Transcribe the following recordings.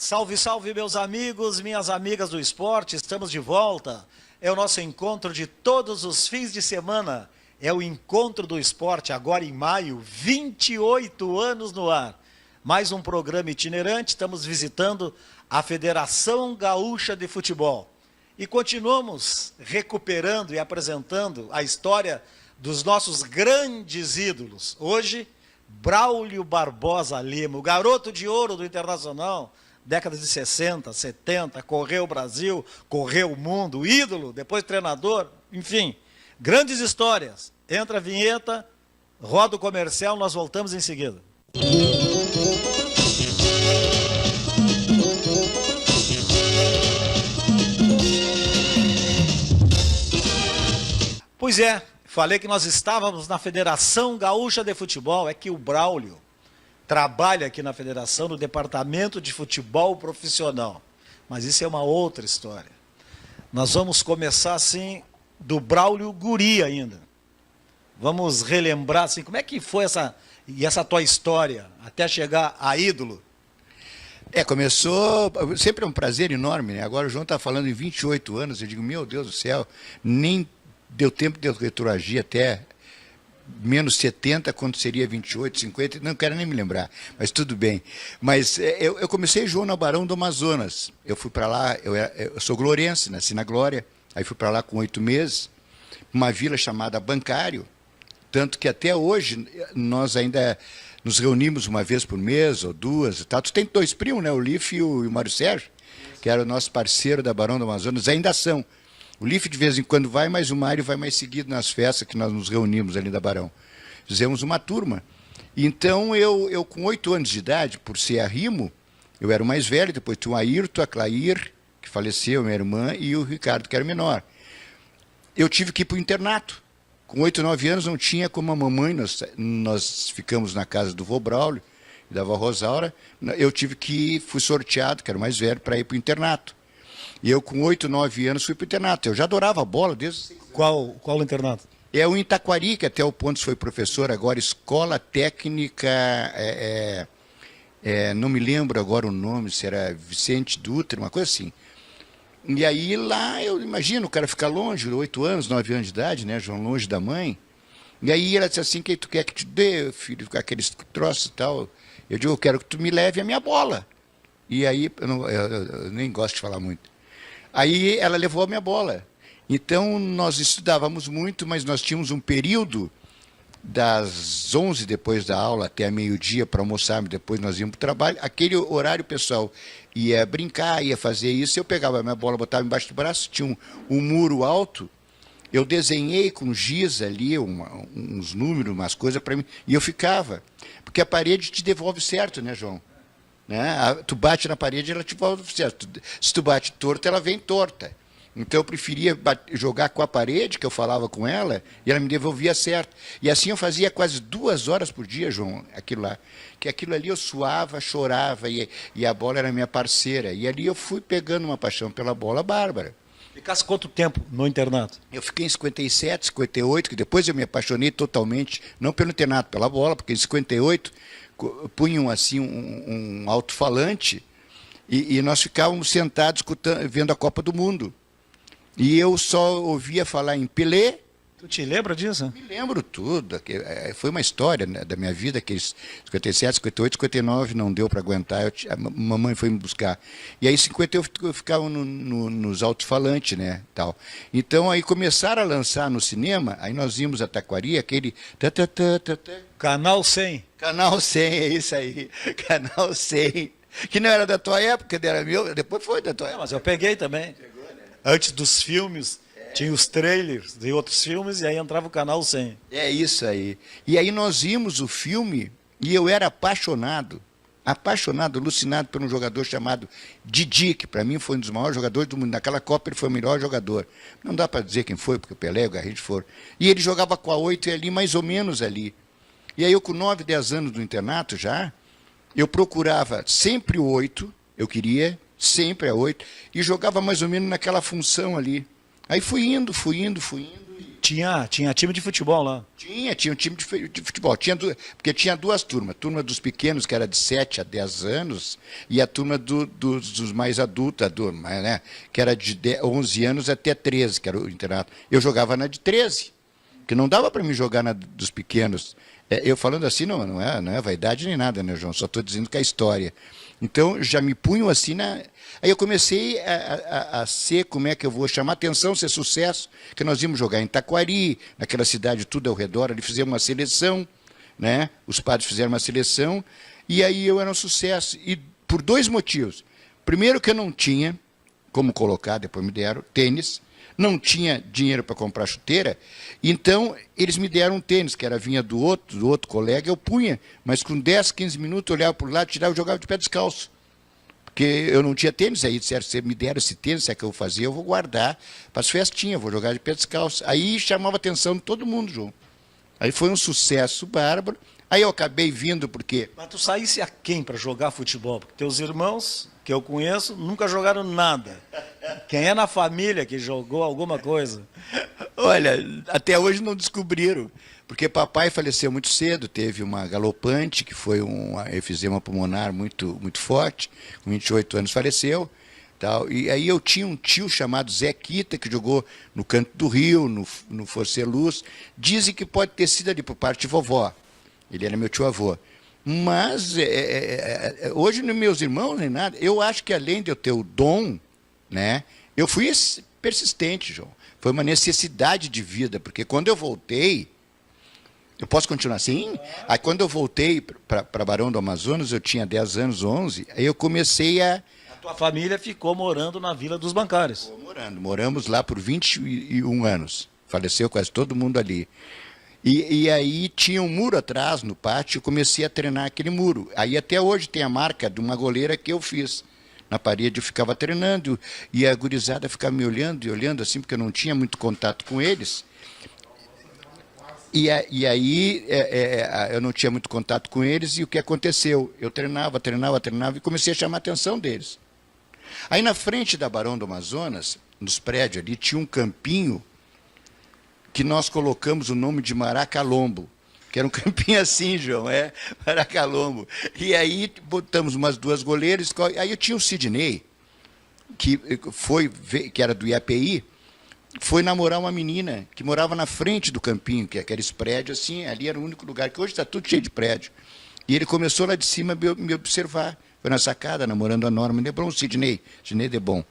Salve, salve, meus amigos, minhas amigas do esporte, estamos de volta. É o nosso encontro de todos os fins de semana. É o Encontro do Esporte, agora em maio, 28 anos no ar. Mais um programa itinerante, estamos visitando a Federação Gaúcha de Futebol. E continuamos recuperando e apresentando a história dos nossos grandes ídolos. Hoje, Braulio Barbosa Lima, o garoto de ouro do Internacional, décadas de 60, 70, correu o Brasil, correu o mundo, ídolo, depois treinador, enfim, grandes histórias. Entra a vinheta, roda o comercial, nós voltamos em seguida. Pois é, falei que nós estávamos na Federação Gaúcha de Futebol, é que o Braulio trabalha aqui na Federação, no Departamento de Futebol Profissional. Mas isso é uma outra história. Nós vamos começar, assim, do Braulio guri ainda. Vamos relembrar, assim, como é que foi essa tua história, até chegar a ídolo? Começou, sempre é um prazer enorme, né? Agora o João está falando em 28 anos, eu digo, meu Deus do céu, nem deu tempo de eu retroagir até menos 70, quando seria 28, 50, não quero nem me lembrar, mas tudo bem. Mas eu comecei, João, no Barão do Amazonas. Eu fui para lá, eu sou glorense, nasci na Glória, aí fui para lá com 8 meses, uma vila chamada Bancário, tanto que até hoje nós ainda nos reunimos uma vez por mês, ou duas e tal. Tu tem 2 primos, né? O Life e o Mário Sérgio, que era o nosso parceiro da Barão do Amazonas, ainda são. O Life de vez em quando vai, mas o Mário vai mais seguido nas festas que nós nos reunimos ali da Barão. Fizemos uma turma. Então, eu com 8 anos de idade, por ser arrimo, eu era o mais velho, depois tinha o Ayrton, a Clair, que faleceu, minha irmã, e o Ricardo, que era o menor. Eu tive que ir para o internato. Com 8, 9 anos não tinha como a mamãe, nós ficamos na casa do vô Braulio e da avó Rosaura, fui sorteado, que era o mais velho, para ir para o internato. E eu, com 8, 9 anos, fui para o internato. Eu já adorava a bola desde... Qual o internato? É o Itaquari, que até o Pontes foi professor, agora Escola Técnica... não me lembro agora o nome, se era Vicente Dutra, uma coisa assim. E aí lá, eu imagino, o cara ficar longe, 8 anos, 9 anos de idade, né, João, longe da mãe. E aí ela disse assim, que tu quer que te dê, filho, aqueles troços e tal. Eu digo, eu quero que tu me leve a minha bola. E aí, eu nem gosto de falar muito. Aí ela levou a minha bola. Então nós estudávamos muito, mas nós tínhamos um período das 11 depois da aula até meio-dia para almoçar, depois nós íamos para o trabalho. Aquele horário, pessoal, ia brincar, ia fazer isso. Eu pegava a minha bola, botava embaixo do braço, tinha um muro alto. Eu desenhei com giz ali uns números, umas coisas para mim, e eu ficava. Porque a parede te devolve certo, né, João? Né? Tu bate na parede, ela te devolve certo. Se tu bate torto, ela vem torta. Então eu preferia jogar com a parede, que eu falava com ela, e ela me devolvia certo. E assim eu fazia quase 2 horas por dia, João, aquilo lá. Que aquilo ali eu suava, chorava, e a bola era minha parceira. E ali eu fui pegando uma paixão pela bola bárbara. Ficasse quanto tempo no internato? Eu fiquei em 57, 58, que depois eu me apaixonei totalmente, não pelo internato, pela bola, porque em 58 punham assim um alto-falante e nós ficávamos sentados vendo a Copa do Mundo. E eu só ouvia falar em Pelé. Tu te lembra disso? Me lembro tudo. Foi uma história, né, da minha vida, que 57, 58, 59 não deu para aguentar. A mamãe foi me buscar. E aí em 58 eu ficava nos alto-falantes, né, tal. Então aí começaram a lançar no cinema, aí nós vimos a Taquari, aquele... Canal 100. Canal 100, é isso aí. Canal 100. Que não era da tua época, era meu, depois foi da tua época. Mas eu peguei também. Antes dos filmes, tinha os trailers de outros filmes e aí entrava o Canal 100. É isso aí. E aí nós vimos o filme e eu era apaixonado, alucinado por um jogador chamado Didi, que para mim foi um dos maiores jogadores do mundo. Naquela Copa ele foi o melhor jogador. Não dá para dizer quem foi, porque o Pelé e o Garrincha foram. E ele jogava com a 8 ali, mais ou menos ali. E aí eu com 9, 10 anos do internato já, eu procurava sempre o 8, eu queria... sempre a 8, e jogava mais ou menos naquela função ali. Aí fui indo, Tinha time de futebol lá. Tinha um time de futebol. Porque tinha duas turmas. A turma dos pequenos, que era de 7 a 10 anos, e a turma dos mais adultos, né, que era de 11 anos até 13, que era o internato. Eu jogava na de 13, porque não dava para mim jogar na dos pequenos. Eu falando assim, não é vaidade nem nada, né, João? Só estou dizendo que é a história. Então, já me punham assim na... Aí eu comecei a ser, como é que eu vou chamar atenção, ser sucesso, que nós íamos jogar em Taquari, naquela cidade tudo ao redor, ali fizemos uma seleção, né? Os padres fizeram uma seleção, e aí eu era um sucesso. E por dois motivos. Primeiro que eu não tinha como colocar, depois me deram, tênis, não tinha dinheiro para comprar chuteira, então eles me deram um tênis, que vinha do outro colega, eu punha, mas com 10, 15 minutos eu olhava para o lado, tirava e jogava de pé descalço. Porque eu não tinha tênis, aí disseram, se me deram esse tênis, se é que eu vou fazer, eu vou guardar para as festinhas, vou jogar de pé descalço. Aí chamava a atenção de todo mundo, João. Aí foi um sucesso bárbaro. Aí eu acabei vindo porque... Mas tu saísse a quem para jogar futebol? Porque teus irmãos, que eu conheço, nunca jogaram nada. Quem é na família que jogou alguma coisa? Olha, até hoje não descobriram. Porque papai faleceu muito cedo, teve uma galopante, que foi um efizema pulmonar muito, muito forte, com 28 anos faleceu. Tal. E aí eu tinha um tio chamado Zé Quita, que jogou no Canto do Rio, no Forceluz. Dizem que pode ter sido ali por parte de vovó. Ele era meu tio-avô. Mas hoje, meus irmãos, nem nada, eu acho que além de eu ter o dom, né, eu fui persistente, João. Foi uma necessidade de vida, porque quando eu voltei... Eu posso continuar assim? Aí quando eu voltei para Barão do Amazonas, eu tinha 10 anos, 11, aí eu comecei a... A tua família ficou morando na Vila dos Bancários. Moramos lá por 21 anos. Faleceu quase todo mundo ali. E aí tinha um muro atrás no pátio, eu comecei a treinar aquele muro. Aí até hoje tem a marca de uma goleira que eu fiz. Na parede eu ficava treinando e a gurizada ficava me olhando e olhando assim, porque eu não tinha muito contato com eles. E aí eu não tinha muito contato com eles, e o que aconteceu? Eu treinava e comecei a chamar a atenção deles. Aí na frente da Barão do Amazonas, nos prédios ali, tinha um campinho que nós colocamos o nome de Maracalombo, que era um campinho assim, João, Maracalombo. E aí botamos umas 2 goleiras, aí eu tinha o Sidney, que era do IAPI, foi namorar uma menina que morava na frente do campinho, que é aqueles prédios assim, ali era o único lugar, que hoje está tudo cheio de prédio. E ele começou lá de cima a me observar. Foi na sacada, namorando a Norma Debon, Sidney Debon.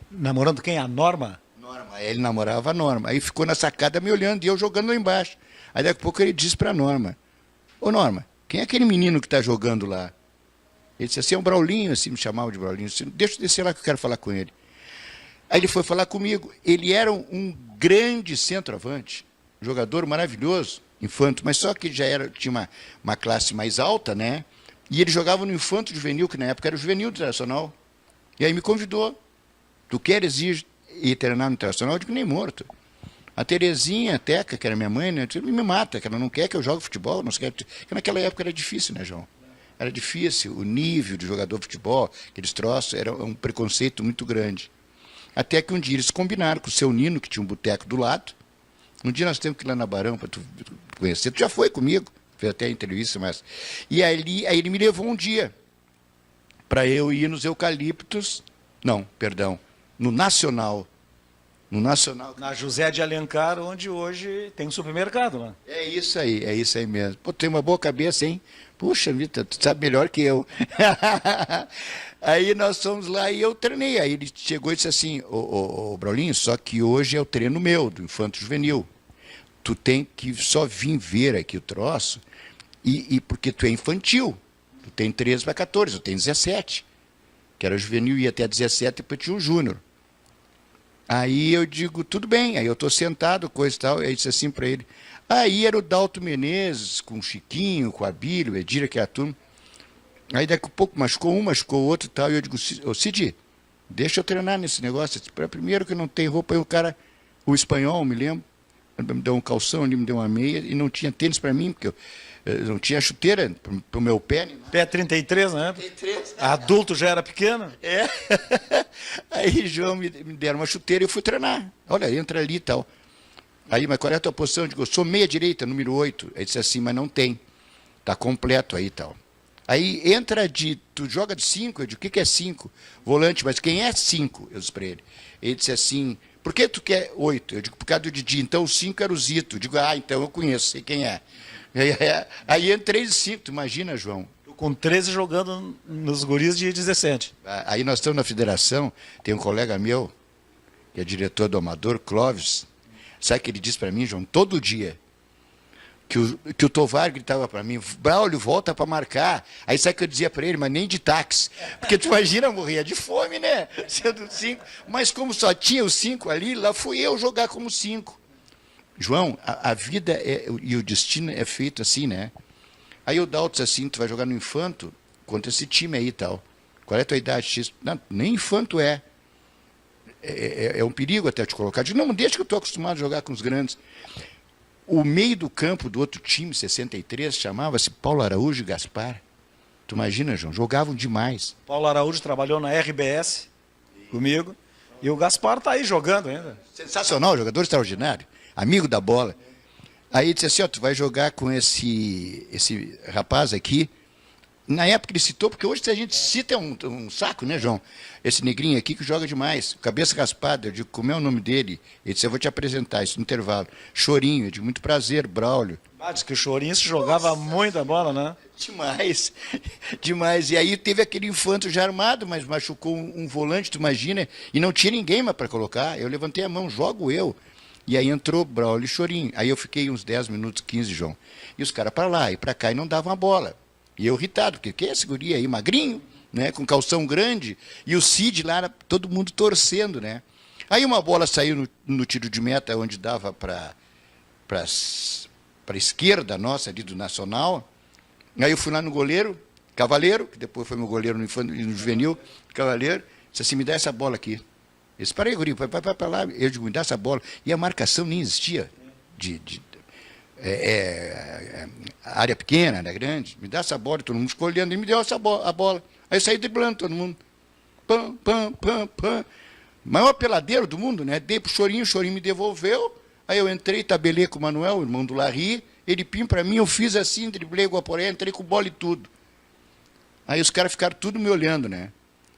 Namorando quem? A Norma? Norma, ele namorava a Norma. Aí ficou na sacada me olhando e eu jogando lá embaixo. Aí daqui a pouco ele disse para a Norma, ô Norma, quem é aquele menino que está jogando lá? Ele disse assim, é um Braulinho, assim, me chamava de Braulinho. Disse, deixa eu descer lá que eu quero falar com ele. Aí ele foi falar comigo. Ele era um grande centroavante, jogador maravilhoso, infanto, mas só que ele tinha uma classe mais alta, né? E ele jogava no infanto juvenil, que na época era o juvenil do Internacional. E aí me convidou. Tu queres ir treinar no Internacional? Eu digo, nem morto. A Terezinha, a Teca, que era minha mãe, né? Me mata, que ela não quer que eu jogue futebol. Não quer... Porque naquela época era difícil, né, João? Era difícil. O nível de jogador de futebol, aqueles troços, era um preconceito muito grande. Até que um dia eles combinaram com o seu Nino, que tinha um boteco do lado. Um dia nós temos que ir lá na Barão para tu conhecer. Tu já foi comigo, fez até a entrevista, mas... E aí ele me levou um dia para eu ir nos Eucaliptos... Não, perdão, no Nacional. No Nacional. Na José de Alencar, onde hoje tem um supermercado, né? É isso aí mesmo. Pô, tem uma boa cabeça, hein? Puxa vida, tu sabe melhor que eu. Aí nós fomos lá e eu treinei. Aí ele chegou e disse assim, ô Braulinho, só que hoje é o treino meu, do Infanto Juvenil. Tu tem que só vir ver aqui o troço, e porque tu é infantil. Tu tem 13 para 14, eu tenho 17. Que era juvenil, ia até 17, depois tinha o júnior. Aí eu digo, tudo bem. Aí eu estou sentado, coisa e tal. Aí disse assim para ele. Aí era o Dalto Menezes, com o Chiquinho, com a Bílio, o Edira, que é a turma. Aí daqui a pouco machucou um, machucou o outro e tal. E eu digo, ô Cid, deixa eu treinar nesse negócio. Primeiro que não tem roupa, aí o cara, o espanhol, me lembro, me deu um calção ali, me deu uma meia, e não tinha tênis para mim, porque eu não tinha chuteira para o meu pé. Pé 33, né? 33. Adulto já era pequeno? É. Aí, João, me deram uma chuteira e eu fui treinar. Olha, entra ali e tal. Aí, mas qual é a tua posição? Eu digo, eu sou meia direita, número 8. Ele disse assim, mas não tem. Tá completo aí e tal. Aí entra tu joga de 5, eu digo, o que é 5? Volante, mas quem é 5? Eu disse para ele. Ele disse assim, por que tu quer 8? Eu digo, por causa do Didi. Então o 5 era o Zito. Eu digo, então eu conheço, sei quem é. Aí entrei de 5, tu imagina, João. Com 13 jogando nos guris de 17. Aí nós estamos na federação, tem um colega meu, que é diretor do Amador, Clóvis. Sabe o que ele diz para mim, João? Todo dia. Que o Tovar gritava para mim, Braulio, volta para marcar. Aí sabe o que eu dizia para ele, mas nem de táxi. Porque tu imagina, morria de fome, né? Sendo 5. Mas como só tinha os 5 ali, lá fui eu jogar como 5. João, a vida e o destino é feito assim, né? Aí o Dalton disse assim, tu vai jogar no Infanto contra esse time aí e tal. Qual é a tua idade? X? Não, nem Infanto é. É um perigo até te colocar. Eu digo, não, deixa que eu estou acostumado a jogar com os grandes. O meio do campo do outro time, 63, chamava-se Paulo Araújo e Gaspar. Tu imagina, João? Jogavam demais. Paulo Araújo trabalhou na RBS comigo. E o Gaspar está aí jogando ainda. Sensacional, jogador extraordinário. Amigo da bola. Aí disse assim, tu vai jogar com esse rapaz aqui. Na época ele citou, porque hoje se a gente cita é um saco, né, João? Esse negrinho aqui que joga demais, cabeça raspada. Eu digo, como é o nome dele? Ele disse, eu vou te apresentar isso no intervalo. Chorinho, eu digo, muito prazer, Braulio. Diz que o Chorinho se jogava muita bola, né? Demais, demais. E aí teve aquele Infanto já armado, mas machucou um volante, tu imagina? E não tinha ninguém mais para colocar. Eu levantei a mão, jogo eu. E aí entrou Braulio e Chorinho. Aí eu fiquei uns 10 minutos, 15, João. E os caras para lá e para cá e não davam a bola. E eu irritado, porque que é esse guri aí, magrinho, né, com calção grande, e o Cid lá, todo mundo torcendo, né? Aí uma bola saiu no tiro de meta, onde dava para a esquerda nossa, ali do Nacional. Aí eu fui lá no goleiro, Cavaleiro, que depois foi meu goleiro no juvenil, Cavaleiro, disse assim, me dá essa bola aqui. Eu disse, parei, guri, vai para lá. Eu digo, me dá essa bola. E a marcação nem existia área pequena, né, grande, me dá essa bola, todo mundo ficou olhando, e me deu a bola. Aí eu saí driblando todo mundo. Pam, pam, pam, pam. Maior peladeiro do mundo, né? Dei pro Chorinho, o Chorinho me devolveu, aí eu entrei, tabelei com o Manuel, o irmão do Larry, ele pim para mim, eu fiz assim, driblei o Guaporé, entrei com bola e tudo. Aí os caras ficaram tudo me olhando, né?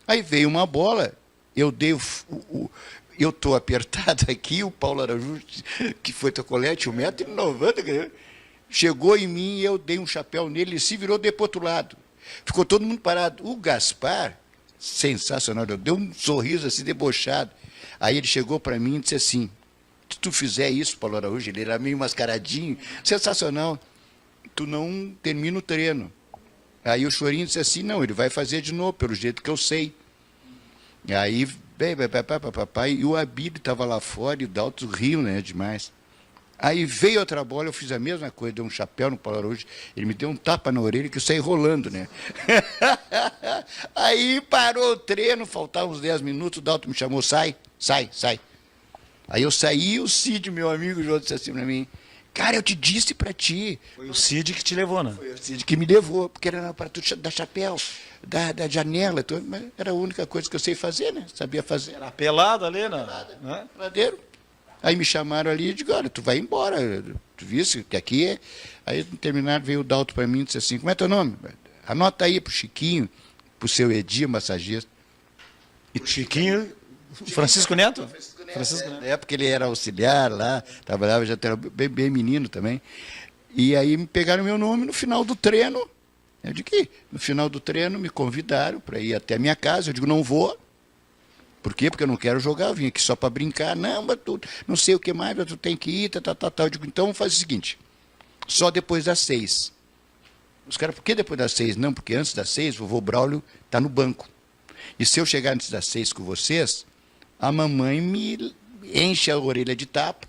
Aí veio uma bola, eu dei eu estou apertado aqui, o Paulo Araújo, que foi teu colete, 1,90 m, chegou em mim e eu dei um chapéu nele, ele se virou de outro lado. Ficou todo mundo parado. O Gaspar, sensacional, eu dei um sorriso assim, debochado. Aí ele chegou para mim e disse assim, se tu fizer isso, Paulo Araújo, ele era meio mascaradinho, sensacional, tu não termina o treino. Aí o Chorinho disse assim, não, ele vai fazer de novo, pelo jeito que eu sei. Aí papai, e o Abílio estava lá fora e o Dalton riu, né, demais. Aí veio outra bola, eu fiz a mesma coisa, dei um chapéu no Paulo Araújo, ele me deu um tapa na orelha que eu saí rolando, né. Aí parou o treino, faltavam uns 10 minutos, o Dalton me chamou, sai. Aí eu saí e o Cid, meu amigo, disse assim para mim, cara, eu te disse para ti. Foi o Cid que te levou, né? Foi o Cid que me levou, porque era para tu dar chapéu, da janela, mas era a única coisa que eu sei fazer, né? Sabia fazer. Era pelado ali, né? Peladeiro. Aí me chamaram ali e digo, olha, tu vai embora, tu viste que aqui é. Aí terminaram, veio o Dalton para mim e disse assim, como é teu nome? Anota aí pro Chiquinho, pro seu Edir, massagista. E o Chiquinho, Francisco Neto? Francisco Neto. Na época ele era auxiliar lá, trabalhava, já era bem menino também. E aí me pegaram meu nome no final do treino. Eu digo que no final do treino me convidaram para ir até a minha casa. Eu digo, não vou. Por quê? Porque eu não quero jogar, eu vim aqui só para brincar. Não, mas tu não sei o que mais, mas tu tem que ir, Eu digo, então faz o seguinte, só depois das 6. Os caras, por que depois das 6? Não, porque antes das 6 o vovô Braulio está no banco. E se eu chegar antes das 6 com vocês, a mamãe me enche a orelha de tapa,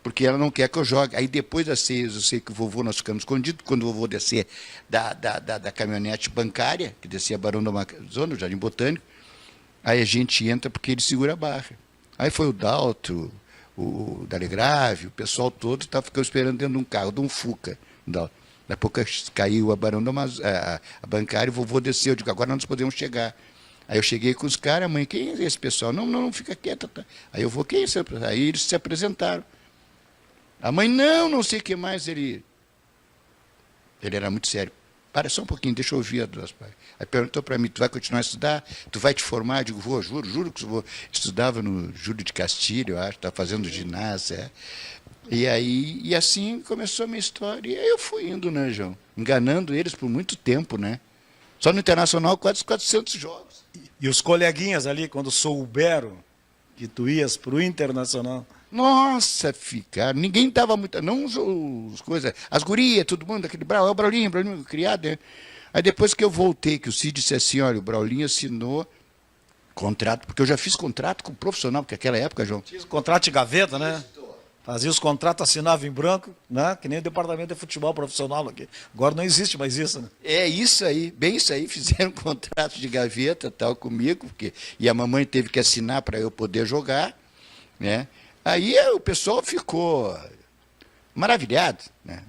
porque ela não quer que eu jogue. Aí depois das 6, eu sei que o vovô, nós ficamos escondidos, quando o vovô descer da caminhonete bancária, que descia Barão da Amazônia, o Jardim Botânico, aí a gente entra porque ele segura a barra. Aí foi o Dalto, o Dalegrave, o pessoal todo ficou esperando dentro de um carro, de um Fuca. Daqui a pouco caiu a Barão da Amazônia, a bancária, o vovô desceu, eu digo, agora nós podemos chegar. Aí eu cheguei com os caras, mãe, quem é esse pessoal? Não, fica quieto. Tá. Aí eu vou, quem é esse? Aí eles se apresentaram. A mãe, não sei o que mais. Ele era muito sério. Para só um pouquinho, deixa eu ouvir a duas pais. Aí perguntou para mim, tu vai continuar a estudar? Tu vai te formar? Eu digo, vou, juro que eu vou. Estudava no Júlio de Castilho, eu acho, estava fazendo ginásio. É. E assim começou a minha história. E aí eu fui indo, né, João? Enganando eles por muito tempo, né? Só no Internacional, quase 400 jogos. E os coleguinhas ali, quando souberam que tu ias para o Internacional? Nossa, ficaram. Ninguém dava muita. Não os coisas. As gurias, todo mundo, aquele é o Braulinho criado, né? Aí depois que eu voltei, que o Cid disse assim: olha, o Braulinho assinou contrato, porque eu já fiz contrato com o profissional, porque naquela época, João. Fiz contrato de gaveta, né? Fazia os contratos, assinava em branco, né? Que nem o departamento de futebol profissional aqui. Agora não existe mais isso, né? É isso aí, bem isso aí. Fizeram um contrato de gaveta tal comigo, e a mamãe teve que assinar para eu poder jogar, né? Aí o pessoal ficou maravilhado, né?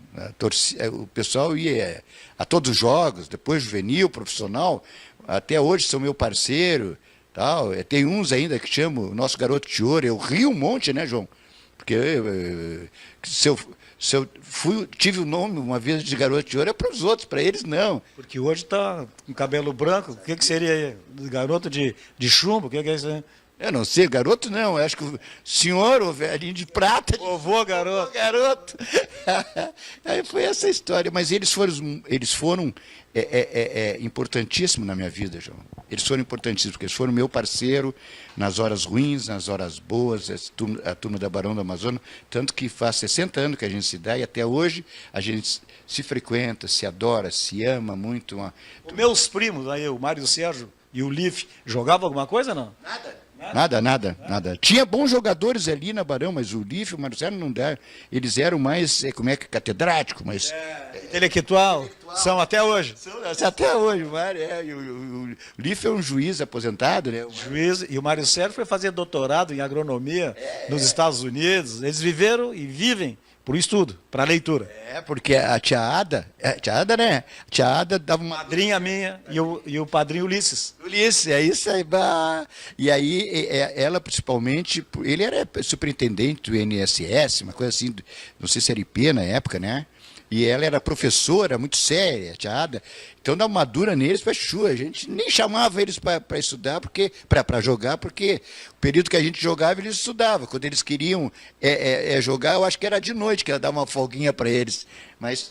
O pessoal ia a todos os jogos, depois juvenil, profissional, até hoje são meu parceiro, tal. Tem uns ainda que chamam o nosso garoto de ouro. Eu rio um monte, né, João? Porque se eu tive o nome uma vez de garoto de ouro, é para os outros, para eles não. Porque hoje está com cabelo branco, o que seria aí? Garoto de chumbo, o que é isso aí? Eu não sei, garoto não, eu acho que o senhor, o velhinho de prata. Vovô garoto. Vovô garoto. Aí foi essa história, mas eles foram importantíssimos na minha vida, João. Eles foram importantíssimos, porque eles foram meu parceiro nas horas ruins, nas horas boas, a turma da Barão do Amazonas, tanto que faz 60 anos que a gente se dá e até hoje a gente se frequenta, se adora, se ama muito. Os meus primos, aí, o Mário Sérgio e o Life, jogavam alguma coisa, não? Nada. Tinha bons jogadores ali na Barão, mas o Lífio e o Marcelo não deram. Eles eram mais, catedrático, mas... Intelectual. São até hoje. Até hoje, o Mário. O Lífio é um juiz aposentado, né? Juiz, e o Mário Sérgio foi fazer doutorado em agronomia nos Estados Unidos. Eles viveram e vivem por estudo, para leitura. Porque a tia Ada, né? A tia Ada dava uma... Madrinha minha e o padrinho Ulisses. Ulisses, é isso aí. Bah. E aí, ela principalmente, ele era superintendente do INSS, uma coisa assim, não sei se era IP na época, né? E ela era professora, muito séria, tia Ada. Então dava uma dura neles para chuva. A gente nem chamava eles para estudar, para jogar, porque o período que a gente jogava, eles estudavam. Quando eles queriam jogar, eu acho que era de noite, que ela dava uma folguinha para eles. Mas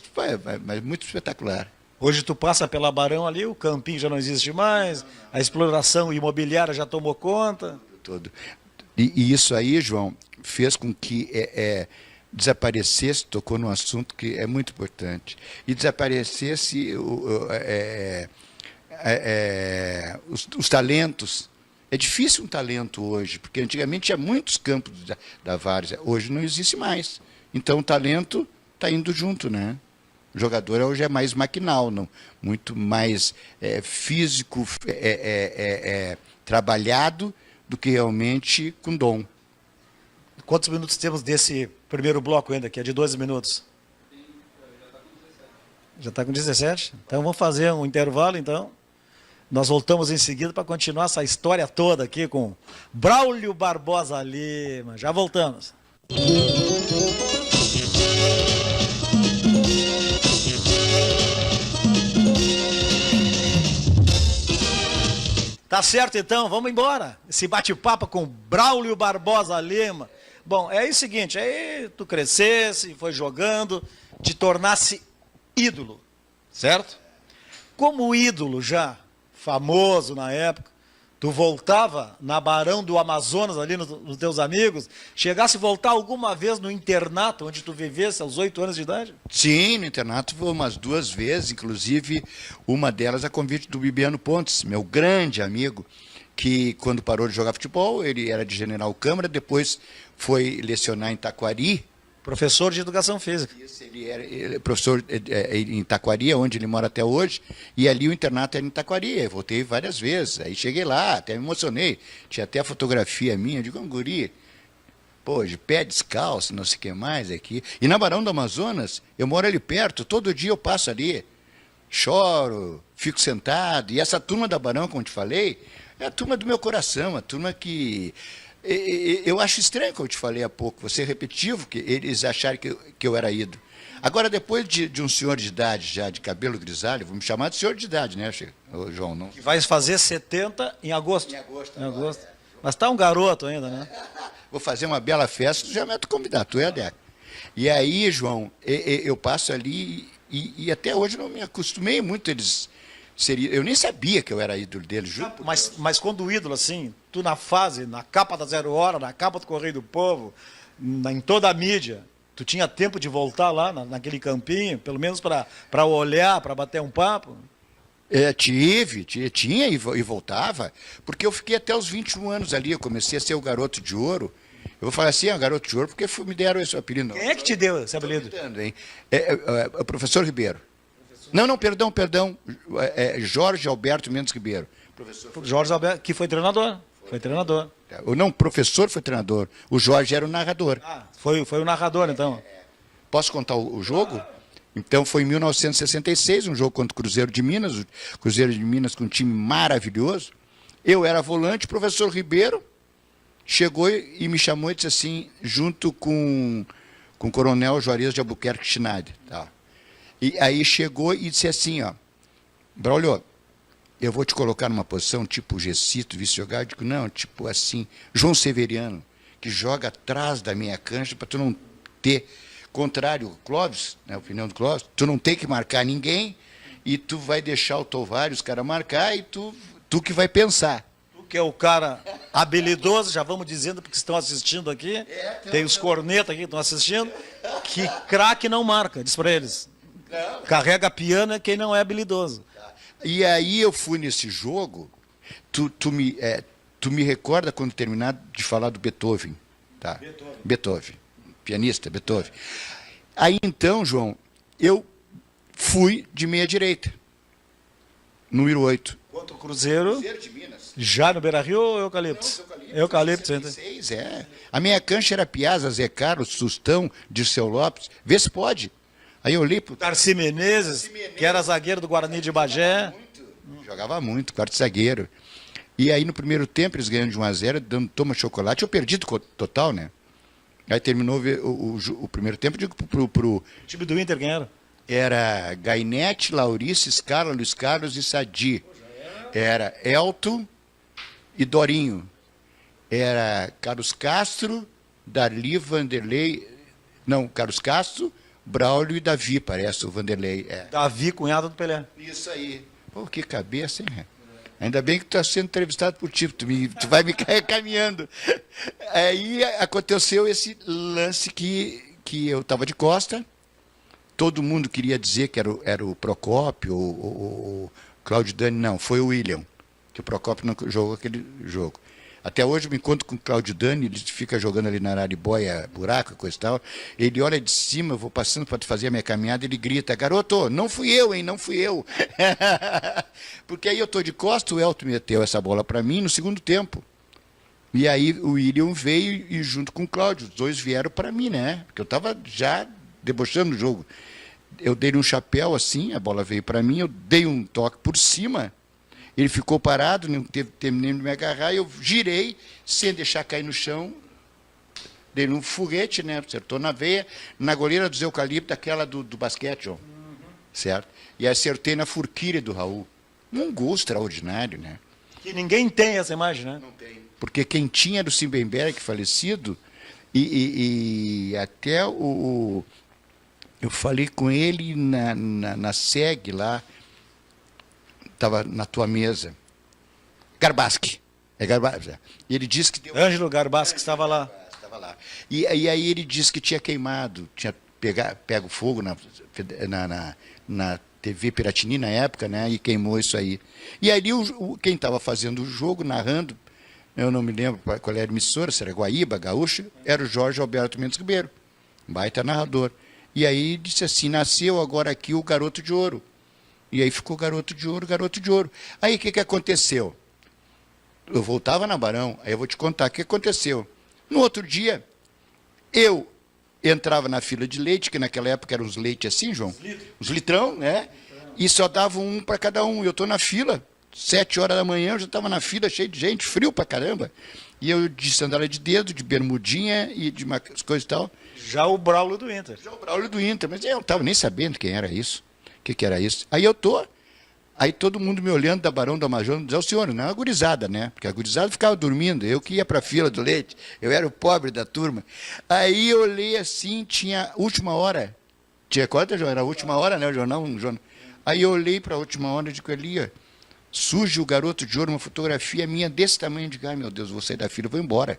muito espetacular. Hoje tu passa pela Barão ali, o campinho já não existe mais, a exploração imobiliária já tomou conta. Todo. E isso aí, João, fez com que... desaparecesse, tocou num assunto que é muito importante, e desaparecesse os talentos. É difícil um talento hoje, porque antigamente tinha muitos campos da várzea, hoje não existe mais. Então o talento está indo junto, né? O jogador hoje é mais maquinal, não? Muito mais físico, trabalhado, do que realmente com dom. Quantos minutos temos desse primeiro bloco ainda, que é de 12 minutos? Já está com 17? Então vamos fazer um intervalo, então. Nós voltamos em seguida para continuar essa história toda aqui com Braulio Barbosa Lima. Já voltamos. Tá certo, então, vamos embora. Esse bate-papo com Braulio Barbosa Lima. Bom, é o seguinte, aí tu crescesse, foi jogando, te tornasse ídolo, certo? Como ídolo já, famoso na época, tu voltava na Barão do Amazonas, ali nos teus amigos, chegasse a voltar alguma vez no internato, onde tu vivesse aos 8 anos de idade? Sim, no internato vou umas 2 vezes, inclusive uma delas a convite do Bibiano Pontes, meu grande amigo, que quando parou de jogar futebol, ele era de General Câmara, depois foi lecionar em Taquari. Professor de Educação Física. Isso, ele era professor em Taquari, onde ele mora até hoje, e ali o internato era em Taquari. Eu voltei várias vezes, aí cheguei lá, até me emocionei. Tinha até a fotografia minha, digo, guri, pô, de pé descalço, não sei o que mais aqui. E na Barão do Amazonas, eu moro ali perto, todo dia eu passo ali, choro, fico sentado. E essa turma da Barão, como te falei, é a turma do meu coração, a turma que Eu acho estranho, como eu te falei há pouco, você repetitivo, que eles acharem que eu era ídolo. Agora, depois de um senhor de idade, já de cabelo grisalho, vou me chamar de senhor de idade, né, João? Não? Que vai fazer 70 em agosto. Em agosto. Em agosto. Mas tá um garoto ainda, né? Vou fazer uma bela festa, tu já me convidar, tu é a Deca. E aí, João, eu passo ali e até hoje não me acostumei muito eles. Eu nem sabia que eu era ídolo deles, juro. Mas quando o ídolo, assim, tu na fase, na capa da Zero Hora, na capa do Correio do Povo, em toda a mídia, tu tinha tempo de voltar lá naquele campinho, pelo menos para olhar, para bater um papo? Tinha e voltava, porque eu fiquei até os 21 anos ali, eu comecei a ser o garoto de ouro. Eu vou falar assim, garoto de ouro, porque me deram esse apelido. Quem é que te deu esse apelido? Hein? O professor Ribeiro. Não, perdão. Jorge Alberto Mendes Ribeiro. Jorge Alberto, que foi treinador. Foi treinador. Não, o professor foi treinador. O Jorge era o narrador. Foi o narrador, então. Posso contar o jogo? Então foi em 1966, um jogo contra o Cruzeiro de Minas. O Cruzeiro de Minas com um time maravilhoso. Eu era volante, o professor Ribeiro chegou e me chamou e disse assim, junto com o coronel Juarez de Albuquerque Schneider. Tá. E aí chegou e disse assim, Braulio, eu vou te colocar numa posição tipo Gessito, vice-jogar. Eu digo, não, tipo assim, João Severiano, que joga atrás da minha cancha para tu não ter, contrário, Clóvis, né, a opinião do Clóvis, tu não tem que marcar ninguém e tu vai deixar o Tovar e os caras marcar e tu que vai pensar. Tu que é o cara habilidoso, já vamos dizendo porque estão assistindo aqui, tem os cornetas aqui que estão assistindo, que craque não marca, diz para eles. Não. Carrega piano é quem não é habilidoso. E aí eu fui nesse jogo, tu me recorda quando terminar de falar do Beethoven, tá? Beethoven, pianista Beethoven. Aí então, João, eu fui de meia direita, número 8. Contra o Cruzeiro de Minas. Já no Beira-Rio ou Eucalipto? Eucalipto. A minha cancha era Piazza, Zé Carlos, Sustão, Dirceu Lopes, vê se pode. Aí eu olhei pro Darcy Menezes, que era zagueiro do Guarani de Bagé. Jogava muito, quarto zagueiro. E aí no primeiro tempo eles ganhando de 1-0, dando toma chocolate. Eu perdi total, né? Aí terminou o primeiro tempo, digo pro O time do Inter ganharam. Era Gainete, Laurice, Scarla, Luiz Carlos e Sadi. Era Elton e Dorinho. Era Carlos Castro, Darli, Vanderlei. Não, Carlos Castro, Braulio e Davi, parece, o Vanderlei. Davi, cunhado do Pelé. Isso aí. Pô, que cabeça, hein? Ainda bem que tu está sendo entrevistado por ti, tu vai me caminhando. Aí aconteceu esse lance que eu estava de costa, todo mundo queria dizer que era o Procópio, o Cláudio Dani, não, foi o William, que o Procópio não jogou aquele jogo. Até hoje eu me encontro com o Cláudio Dani, ele fica jogando ali na Araribóia, buraco, coisa e tal. Ele olha de cima, eu vou passando para fazer a minha caminhada, ele grita, garoto, não fui eu, hein, não fui eu. Porque aí eu estou de costa, o Elton meteu essa bola para mim no segundo tempo. E aí o William veio e junto com o Cláudio, os dois vieram para mim, né? Porque eu estava já debochando o jogo. Eu dei um chapéu assim, a bola veio para mim, eu dei um toque por cima. Ele ficou parado, não terminei de me agarrar, eu girei, sem deixar cair no chão, dei um foguete, né? Acertou na veia, na goleira dos eucaliptos, aquela do basquete, ó. Certo? E acertei na furquilha do Raul. Um gol extraordinário, né? Que ninguém tem essa imagem, né? Não tem. Porque quem tinha era o Simbenberg, falecido, e até eu falei com ele na SEG lá, estava na tua mesa. Garbaschi. Garbaschi. E ele disse que... Ângelo Garbaschi estava lá. Estava lá. E aí ele disse que tinha queimado, tinha pego fogo na TV Piratini na época, né? E queimou isso aí. E aí quem estava fazendo o jogo, narrando, eu não me lembro qual era a emissora, se era Guaíba, Gaúcha, era o Jorge Alberto Mendes Ribeiro, baita narrador. E aí disse assim, nasceu agora aqui o Garoto de Ouro. E aí ficou Garoto de Ouro, Garoto de Ouro. Aí o que aconteceu? Eu voltava na Barão, aí eu vou te contar o que aconteceu. No outro dia, eu entrava na fila de leite, que naquela época eram os leites assim, João? Os litrão, né? E só dava um para cada um. Eu estou na fila, 7 horas da manhã, eu já estava na fila, cheio de gente, frio pra caramba. E eu de sandália de dedo, de bermudinha e de coisas e tal. Já o Braulio do Inter. Já o Braulio do Inter, mas eu não estava nem sabendo quem era isso, o que era isso. Aí todo mundo me olhando da Barão do Amazonas, diz, o senhor, não é uma gurizada, né? Porque a gurizada ficava dormindo, eu que ia para a fila do leite, eu era o pobre da turma. Aí eu olhei assim, tinha última hora, tinha quanto, João? Era a última hora, né, o jornal? Aí eu olhei para a última hora e digo, ali, ó, surge o Garoto de Ouro, uma fotografia minha desse tamanho, de ai meu Deus, vou sair da fila, vou embora.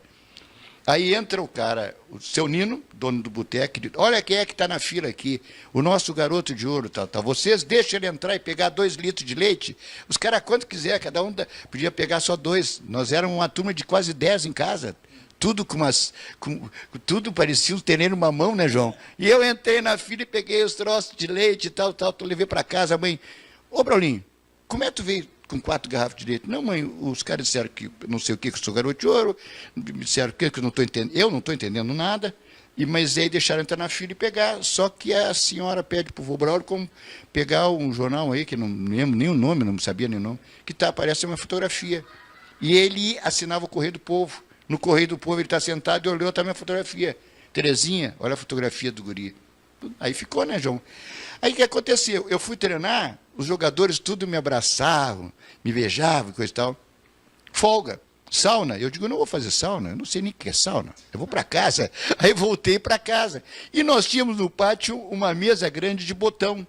Aí entra o cara, o seu Nino, dono do boteco, e diz, olha quem é que está na fila aqui, o nosso Garoto de Ouro, tá. Vocês deixam ele entrar e pegar 2 litros de leite? Os caras, quanto quiser, cada um podia pegar só 2. Nós éramos uma turma de quase 10 em casa. Tudo tudo parecia um terreno mamão, né, João? E eu entrei na fila e peguei os troços de leite e tal, levei para casa, a mãe, ô Braulinho, como é que tu veio com 4 garrafas de leite? Não, mãe, os caras disseram que não sei o que eu sou Garoto de Ouro, me disseram que eu não estou entendendo, eu não estou entendendo nada, mas aí deixaram entrar na fila e pegar, só que a senhora pede para o vô Braulio como pegar um jornal aí, que não lembro nem o nome, não sabia nem o nome, que aparece uma fotografia. E ele assinava o Correio do Povo. No Correio do Povo ele está sentado e olhou também a fotografia. Terezinha, olha a fotografia do guri. Aí ficou, né, João? Aí o que aconteceu? Eu fui treinar, os jogadores tudo me abraçavam, me beijavam, coisa e tal. Folga, sauna. Eu digo, não vou fazer sauna, eu não sei nem o que é sauna. Eu vou para casa. Aí voltei para casa. E nós tínhamos no pátio uma mesa grande de botão.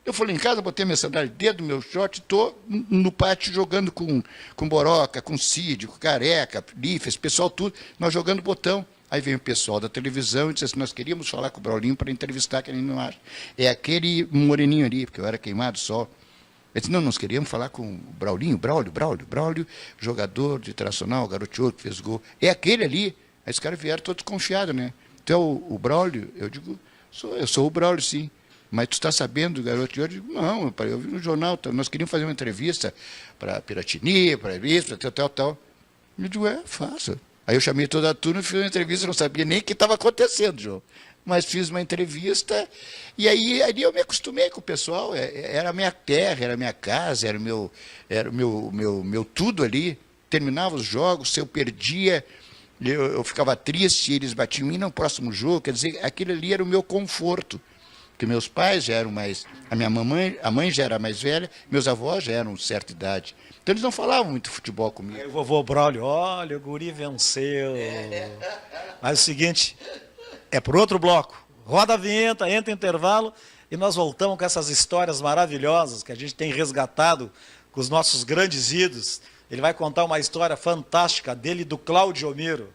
Eu falei em casa, botei minha sandália de dedo, meu short, estou no pátio jogando com Boroca, com Cid, com Careca, Lífes, pessoal tudo, nós jogando botão. Aí vem o pessoal da televisão e disse assim, nós queríamos falar com o Braulinho para entrevistar, que ele não acha. É aquele moreninho ali, porque eu era queimado sol. Ele disse, não, nós queríamos falar com o Braulinho, Braulio, jogador de Internacional, Garoto de Ouro, que fez gol. É aquele ali. Aí os caras vieram todos confiados, né? Então, o Braulio, eu digo, eu sou o Braulio, sim. Mas tu está sabendo do Garoto de Ouro? Eu digo, não, pai, eu vi no jornal, nós queríamos fazer uma entrevista para Piratini, para isso, tal. Eu digo, faça. Aí eu chamei toda a turma e fiz uma entrevista, não sabia nem o que estava acontecendo, João. Mas fiz uma entrevista e aí eu me acostumei com o pessoal, era a minha terra, era a minha casa, era o meu tudo ali. Terminava os jogos, se eu perdia, eu ficava triste, eles batiam em mim no próximo jogo, quer dizer, aquilo ali era o meu conforto. Porque meus pais já eram mais... A mãe já era mais velha, meus avós já eram de certa idade. Então eles não falavam muito futebol comigo. Aí o vovô Braulio, olha, o guri venceu. Mas é o seguinte, é por outro bloco. Roda a vinheta, entra em intervalo e nós voltamos com essas histórias maravilhosas que a gente tem resgatado com os nossos grandes ídolos. Ele vai contar uma história fantástica dele e do Cláudio Miro.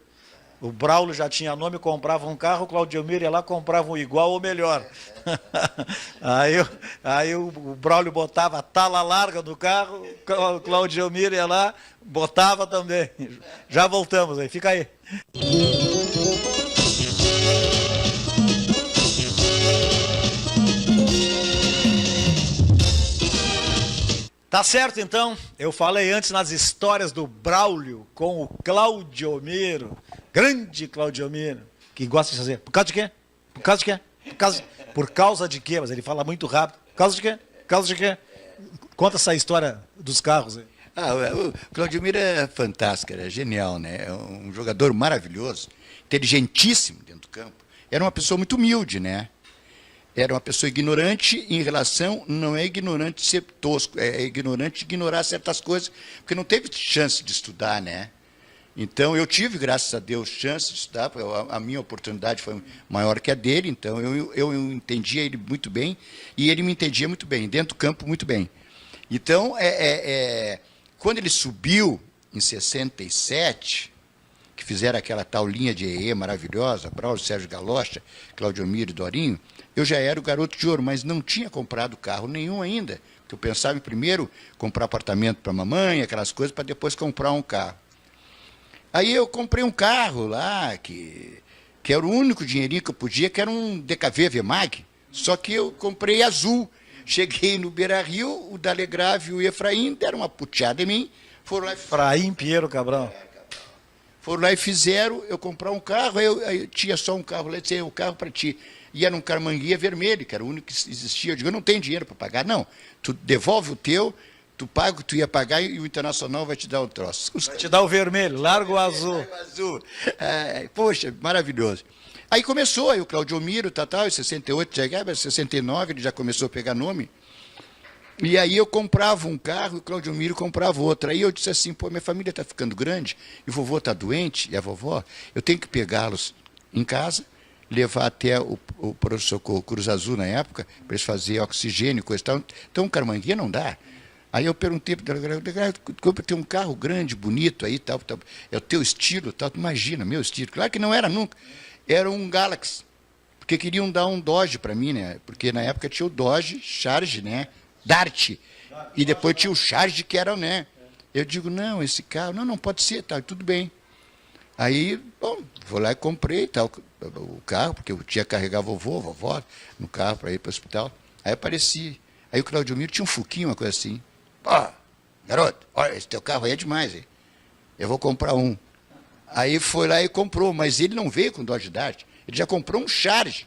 O Braulio já tinha nome, comprava um carro, o Cláudio Miro ia lá, comprava um igual ou melhor. Aí o Braulio botava a tala larga no carro, o Cláudio Miro ia lá, botava também. Já voltamos aí, fica aí. Tá certo, então. Eu falei antes nas histórias do Braulio com o Cláudio Miro, grande Cláudio Miro, que gosta de fazer. Por causa de quê? Por causa de quê? Por causa de quê? Mas ele fala muito rápido. Por causa de quê? Por causa de quê? Conta essa história dos carros aí. O Cláudio Miro é fantástico, era genial, né? É um jogador maravilhoso, inteligentíssimo dentro do campo. Era uma pessoa muito humilde, né? Era uma pessoa ignorante em relação, não é ignorante de ser tosco, é ignorante de ignorar certas coisas, porque não teve chance de estudar, né? Então, eu tive, graças a Deus, chance de estudar, a minha oportunidade foi maior que a dele, então eu entendia ele muito bem, e ele me entendia muito bem, dentro do campo muito bem. Então, quando ele subiu em 67, que fizeram aquela tal linha de EE maravilhosa, Braulio, Sérgio Galocha, Cláudio Miro e Dorinho, eu já era o Garoto de Ouro, mas não tinha comprado carro nenhum ainda, porque eu pensava em primeiro comprar apartamento para a mamãe, aquelas coisas, para depois comprar um carro. Aí eu comprei um carro lá, que era o único dinheirinho que eu podia, que era um DKV VMAG, só que eu comprei azul. Cheguei no Beira-Rio, o Dalegrave e o Efraim deram uma puteada em mim, foram lá... Efraim Pinheiro Cabral. Foram lá e fizeram eu comprar um carro, aí eu tinha só um carro lá, eu disse, o carro para ti. E era um Carmanguia vermelho, que era o único que existia. Eu digo, eu não tenho dinheiro para pagar. Não, tu devolve o teu, Tu paga o que tu ia pagar e o Internacional vai te dar o troço. Vai te dar o vermelho, larga o azul. Larga o azul. Poxa, maravilhoso. Aí começou, aí o Claudio Miro, em 68, 69, ele já começou a pegar nome. E aí eu comprava um carro e o Claudio Miro comprava outro. Aí eu disse assim, pô, minha família está ficando grande, e o vovô está doente, e a vovó, eu tenho que pegá-los em casa, levar até o pronto-socorro Cruz Azul na época, para eles fazerem oxigênio e coisa e tal. Então, Carmanguia não dá. Aí eu perguntei para o delegado, tem um carro grande, bonito aí, tal, é o teu estilo, tal, imagina, meu estilo. Claro que não era nunca, era um Galaxy, porque queriam dar um Dodge para mim, né? Porque na época tinha o Dodge, Charge, né? Dart, e depois tinha o Charge, que era, né? Eu digo, não, esse carro, não pode ser, tal, tudo bem. Aí, bom, vou lá e comprei tal, o carro, porque eu tinha que carregar vovó no carro para ir para o hospital. Aí apareci. Aí o Claudio Miro tinha um Fuquinho, uma coisa assim. Pô, garoto, olha, esse teu carro aí é demais, hein? Eu vou comprar um. Aí foi lá e comprou, mas ele não veio com Dodge Dart, ele já comprou um Charge.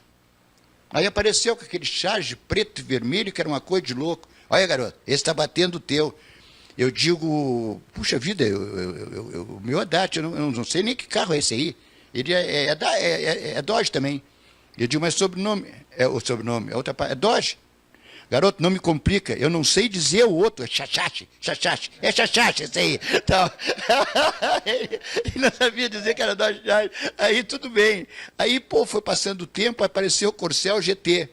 Aí apareceu com aquele Charge preto e vermelho, que era uma coisa de louco. Olha, garoto, esse está batendo o teu. Eu digo, puxa vida, o meu é Dart, eu não sei nem que carro é esse aí. Ele é Dodge também. Eu digo, mas sobrenome, o sobrenome, é Dodge. Garoto, não me complica, eu não sei dizer o outro, é Chachache, esse aí. Então, ele não sabia dizer que era Dodge. Aí tudo bem. Aí, pô, foi passando o tempo, apareceu o Corcel GT.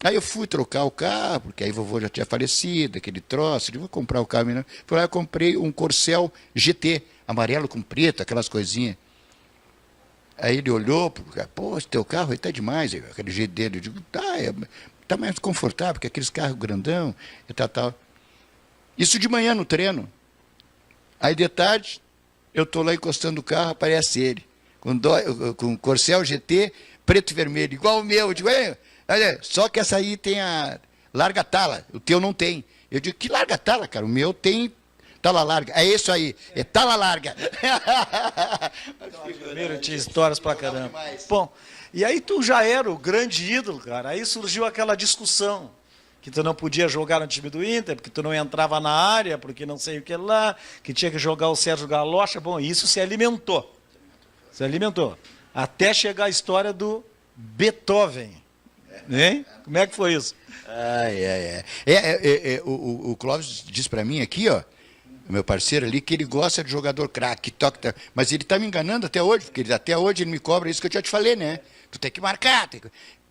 Aí eu fui trocar o carro, porque aí vovô já tinha falecido, aquele troço, eu vou comprar o carro. Né? Fui lá e comprei um Corcel GT, amarelo com preto, aquelas coisinhas. Aí ele olhou, pô, esse teu carro aí tá demais, aquele jeito dele. Eu digo, tá mais confortável, porque aqueles carros grandão e tal. Isso de manhã no treino. Aí de tarde, eu estou lá encostando o carro, aparece ele, com Corcel GT, preto e vermelho, igual o meu. Eu digo, olha, só que essa aí tem a larga tala, o teu não tem. Eu digo, que larga tala, cara? O meu tem tala larga. É isso aí, é tala larga. Primeiro tinha histórias pra caramba. Bom, e aí tu já era o grande ídolo, cara. Aí surgiu aquela discussão, que tu não podia jogar no time do Inter, porque tu não entrava na área, porque não sei o que lá, que tinha que jogar o Sérgio Galocha. Bom, isso se alimentou. Se alimentou. Até chegar a história do Beethoven. Hein? Como é que foi isso? O Clóvis disse para mim aqui, ó, meu parceiro ali, que ele gosta de jogador craque, toca, mas ele está me enganando até hoje, porque até hoje ele me cobra isso que eu já te falei, né? Tu tem que marcar,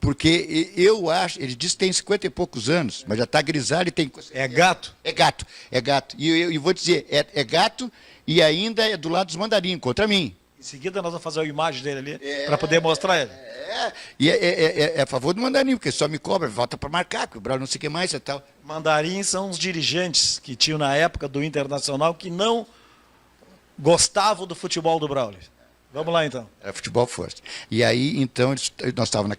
porque eu acho, ele diz que tem 50 e poucos anos, mas já está grisalho e tem... É gato? É gato. E eu vou dizer, é gato e ainda é do lado dos mandarim, contra mim. Em seguida nós vamos fazer uma imagem dele ali, para poder mostrar ele. E é a favor do mandarim, porque só me cobra, volta para marcar, que o Brasil não sei o que mais e tal. Mandarim são os dirigentes que tinham na época do Internacional que não gostavam do futebol do Braulio. Vamos lá, então. Era futebol forte. E aí, então, nós estávamos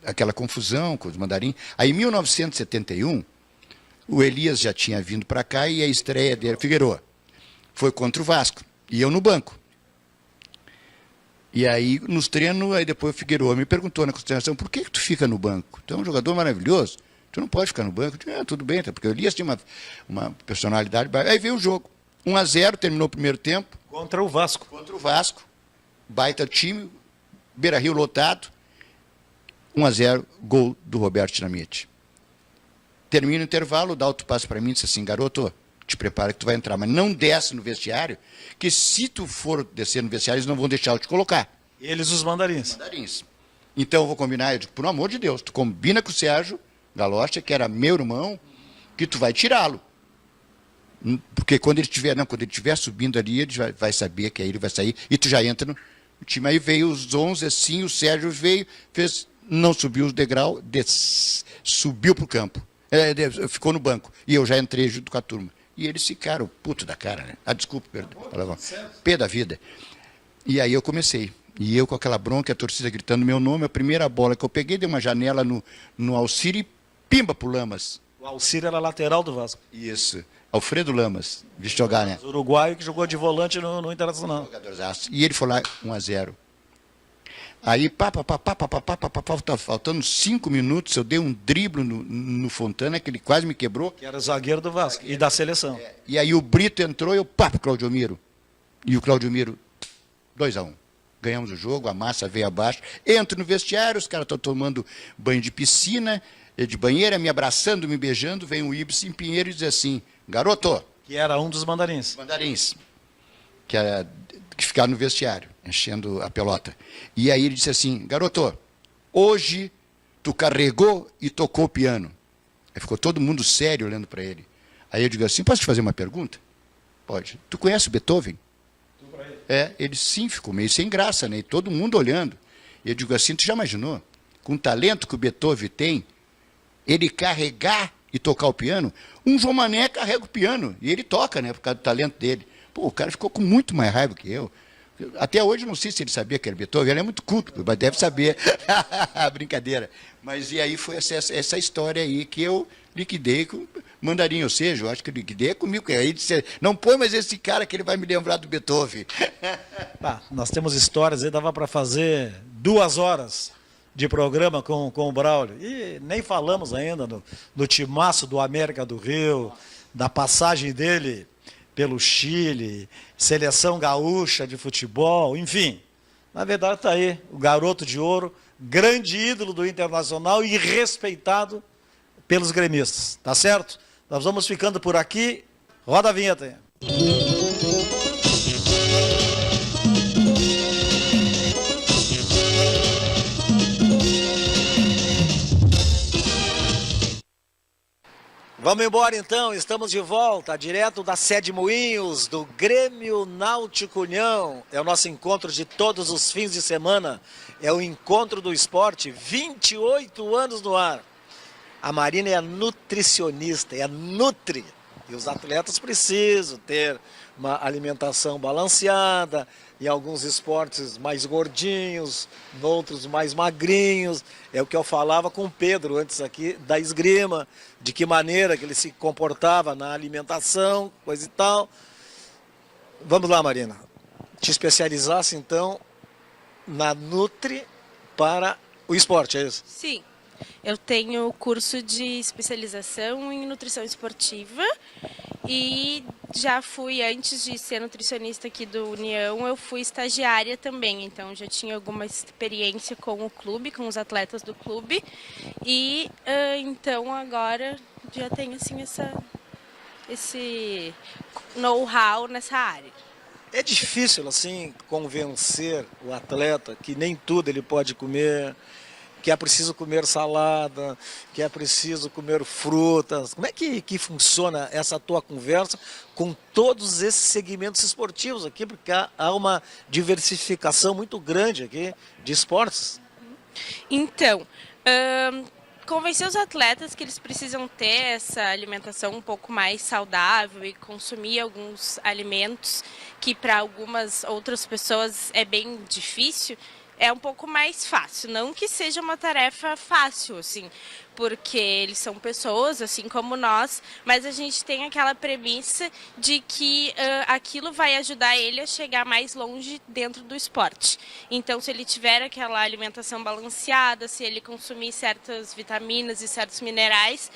naquela confusão com os mandarim. Aí, em 1971, o Elias já tinha vindo para cá e a estreia dele, Figueiredo, foi contra o Vasco. E eu no banco. E aí, nos treinos, aí depois o Figueiredo me perguntou na consideração, por que tu fica no banco? Tu é um jogador maravilhoso, tu não pode ficar no banco. Eu disse, tudo bem, porque o Elias tinha uma personalidade. Aí veio o jogo. 1-0, terminou o primeiro tempo. Contra o Vasco. Baita time, Beira-Rio lotado, 1-0, gol do Roberto Dinamite. Termina o intervalo, dá outro passo para mim e disse assim, garoto, te prepara que tu vai entrar, mas não desce no vestiário, que se tu for descer no vestiário, eles não vão deixar eu te colocar. Eles, os mandarins. Então eu vou combinar, eu digo, por amor de Deus, tu combina com o Sérgio Galocha, que era meu irmão, que tu vai tirá-lo. Porque quando ele estiver subindo ali, ele vai saber que aí ele vai sair, e tu já entra no time. Aí veio os 11, assim, o Sérgio veio, não subiu os degraus, subiu para o campo. Ficou no banco. E eu já entrei junto com a turma. E eles ficaram puto da cara, né? Desculpa, perdão. Pé da vida. E aí eu comecei. E eu com aquela bronca, a torcida gritando meu nome, a primeira bola que eu peguei, dei uma janela no Alcir e pimba pro Lamas. O Alcir era lateral do Vasco. Isso. Alfredo Lamas, de jogar, né? O uruguaio que jogou de volante no Internacional. E ele foi lá, 1-0. Aí, faltando 5 minutos, eu dei um drible no Fontana, que ele quase me quebrou. Que era o zagueiro do Vasco e da seleção. E aí o Brito entrou e eu, Claudio Miro. E o Claudio Miro, 2-1. Ganhamos o jogo, a massa veio abaixo. Entro no vestiário, os caras estão tomando banho de piscina, de banheira, me abraçando, me beijando. Vem o Ibsen Pinheiro e diz assim, garoto. Que era um dos mandarins. Mandarins. Que ficaram no vestiário, enchendo a pelota. E aí ele disse assim, garoto, hoje tu carregou e tocou o piano. Aí ficou todo mundo sério olhando para ele. Aí eu digo assim, posso te fazer uma pergunta? Pode. Tu conhece o Beethoven? Ele sim, ficou meio sem graça, né? E todo mundo olhando. E eu digo assim, tu já imaginou? Com o talento que o Beethoven tem, ele carregar e tocar o piano? Um João Mané carrega o piano, e ele toca, né? Por causa do talento dele. Pô, o cara ficou com muito mais raiva que eu. Até hoje eu não sei se ele sabia que era Beethoven, ele é muito culto, mas deve saber. Brincadeira. Mas e aí foi essa história aí que eu liquidei com mandarim, ou seja, eu acho que eu liquidei comigo. Aí disse, não põe mais esse cara que ele vai me lembrar do Beethoven. Nós temos histórias aí, dava para fazer 2 horas de programa com o Braulio. E nem falamos ainda do timaço do América do Rio, da passagem dele pelo Chile, seleção gaúcha de futebol, enfim. Na verdade está aí, o garoto de ouro, grande ídolo do Internacional e respeitado pelos gremistas, tá certo? Nós vamos ficando por aqui. Roda a vinheta aí. Vamos embora então, estamos de volta, direto da sede Moinhos, do Grêmio Náutico União. É o nosso encontro de todos os fins de semana, é o encontro do esporte, 28 anos no ar. A Marina é a nutricionista, é a Nutri, e os atletas precisam ter uma alimentação balanceada, em alguns esportes mais gordinhos, em outros mais magrinhos. É o que eu falava com o Pedro antes aqui da esgrima, de que maneira que ele se comportava na alimentação, coisa e tal. Vamos lá, Marina. Te especializasse então na Nutri para o esporte, é isso? Sim. Eu tenho curso de especialização em nutrição esportiva e já fui, antes de ser nutricionista aqui do União, eu fui estagiária também, então já tinha alguma experiência com o clube, com os atletas do clube e então agora já tenho assim esse know-how nessa área. É difícil assim convencer o atleta que nem tudo ele pode comer, que é preciso comer salada, que é preciso comer frutas. Como é que funciona essa tua conversa com todos esses segmentos esportivos aqui? Porque há uma diversificação muito grande aqui de esportes. Então, convencer os atletas que eles precisam ter essa alimentação um pouco mais saudável e consumir alguns alimentos que para algumas outras pessoas é bem difícil, é um pouco mais fácil, não que seja uma tarefa fácil, assim, porque eles são pessoas, assim como nós, mas a gente tem aquela premissa de que aquilo vai ajudar ele a chegar mais longe dentro do esporte. Então, se ele tiver aquela alimentação balanceada, se ele consumir certas vitaminas e certos minerais,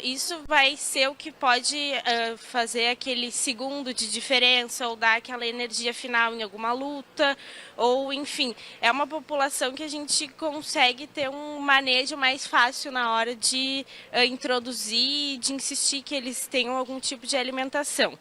isso vai ser o que pode fazer aquele segundo de diferença ou dar aquela energia final em alguma luta, ou enfim, é uma população que a gente consegue ter um manejo mais fácil na hora de introduzir, de insistir que eles tenham algum tipo de alimentação.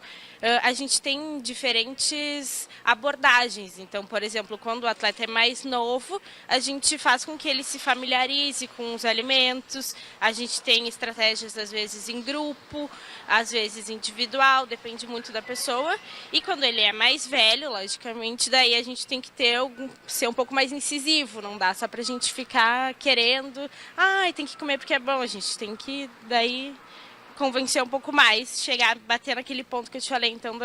A gente tem diferentes abordagens. Então, por exemplo, quando o atleta é mais novo, a gente faz com que ele se familiarize com os alimentos. A gente tem estratégias, às vezes, em grupo, às vezes individual, depende muito da pessoa. E quando ele é mais velho, logicamente, daí a gente tem que ser um pouco mais incisivo. Não dá só pra gente ficar querendo, tem que comer porque é bom. A gente tem que, daí, convencer um pouco mais, bater naquele ponto que eu te falei, então,